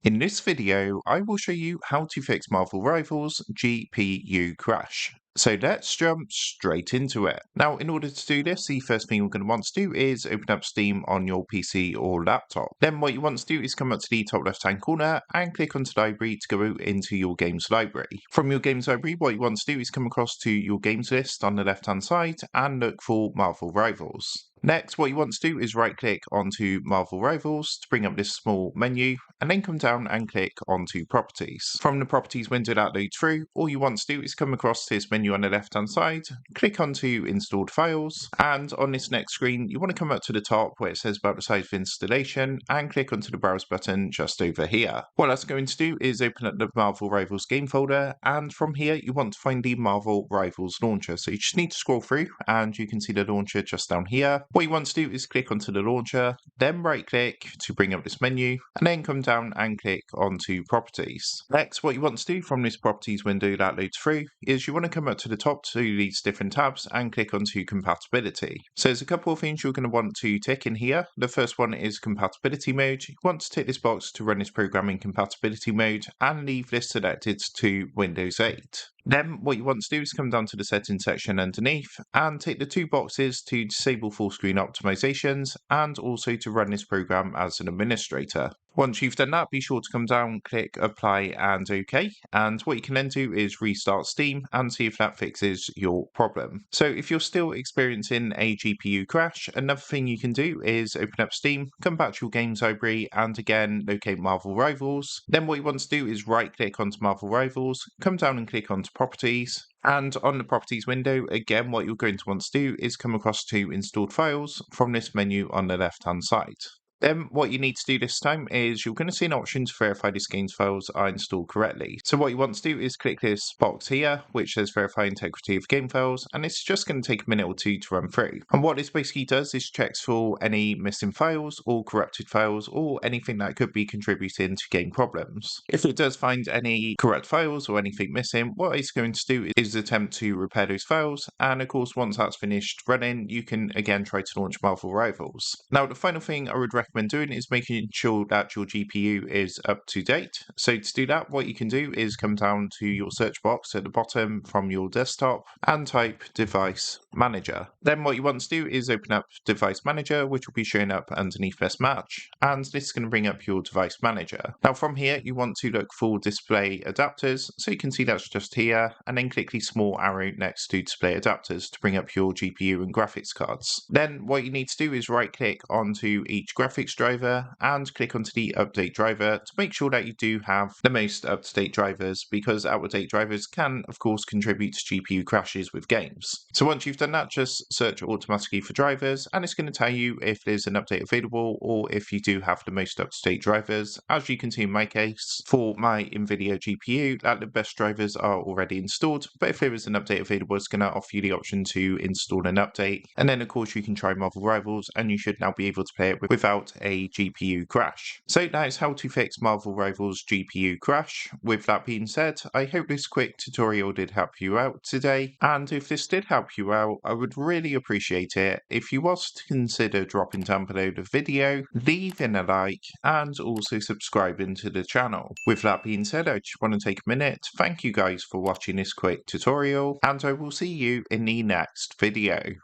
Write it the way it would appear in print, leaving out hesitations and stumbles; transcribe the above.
In this video, I will show you how to fix Marvel Rivals GPU crash. So let's jump straight into it. Now, in order to do this, the first thing we're going to want to do is open up Steam on your PC or laptop. Then what you want to do is come up to the top left-hand corner and click onto Library to go into your games library. From your games library, what you want to do is come across to your games list on the left-hand side and look for Marvel Rivals. Next, what you want to do is right-click onto Marvel Rivals to bring up this small menu, and then come down and click onto Properties. From the Properties window that loads through, all you want to do is come across this menu on the left-hand side, click onto Installed Files, and on this next screen, you want to come up to the top where it says about the size of installation, and click onto the Browse button just over here. What that's going to do is open up the Marvel Rivals game folder, and from here, you want to find the Marvel Rivals launcher. So you just need to scroll through, and you can see the launcher just down here. What you want to do is click onto the launcher, then right click to bring up this menu, and then come down and click onto Properties. Next, what you want to do from this Properties window that loads through is you want to come up to the top to these different tabs and click onto Compatibility. So there's a couple of things you're going to want to tick in here. The first one is Compatibility Mode. You want to tick this box to run this program in Compatibility Mode and leave this selected to Windows 8. Then what you want to do is come down to the settings section underneath and tick the two boxes to disable full screen optimizations and also to run this program as an administrator. Once you've done that, be sure to come down, click apply and OK. And what you can then do is restart Steam and see if that fixes your problem. So if you're still experiencing a GPU crash, another thing you can do is open up Steam, come back to your games library and again locate Marvel Rivals. Then what you want to do is right click onto Marvel Rivals, come down and click onto Properties. And on the Properties window, again, what you're going to want to do is come across to Installed Files from this menu on the left-hand side. Then what you need to do this time is you're going to see an option to verify these games files are installed correctly. So what you want to do is click this box here, which says verify integrity of game files, and it's just going to take a minute or two to run through. And what this basically does is checks for any missing files or corrupted files or anything that could be contributing to game problems. If it does find any corrupt files or anything missing, what it's going to do is attempt to repair those files. And of course, once that's finished running, you can again try to launch Marvel Rivals. Now, the final thing I would recommend doing is making sure that your GPU is up to date. So to do that, what you can do is come down to your search box at the bottom from your desktop and type Device Manager. Then what you want to do is open up Device Manager, which will be showing up underneath Best Match, and this is going to bring up your Device Manager. Now from here, you want to look for Display Adapters, so you can see that's just here, and then click the small arrow next to Display Adapters to bring up your GPU and graphics cards. Then what you need to do is right click onto each graphics driver and click onto the update driver to make sure that you do have the most up-to-date drivers, because out-of-date drivers can of course contribute to GPU crashes with games. So once you've done that, just search automatically for drivers and it's going to tell you if there's an update available or if you do have the most up-to-date drivers. As you can see in my case, for my NVIDIA GPU, that the best drivers are already installed, but if there is an update available, it's going to offer you the option to install an update, and then of course you can try Marvel Rivals and you should now be able to play it without a GPU crash. So that is how to fix Marvel Rivals GPU crash. With that being said, I hope this quick tutorial did help you out today, and if this did help you out, I would really appreciate it if you was to consider dropping down below the video, leaving a like, and also subscribing to the channel. With that being said, I just want to take a minute to thank you guys for watching this quick tutorial, and I will see you in the next video.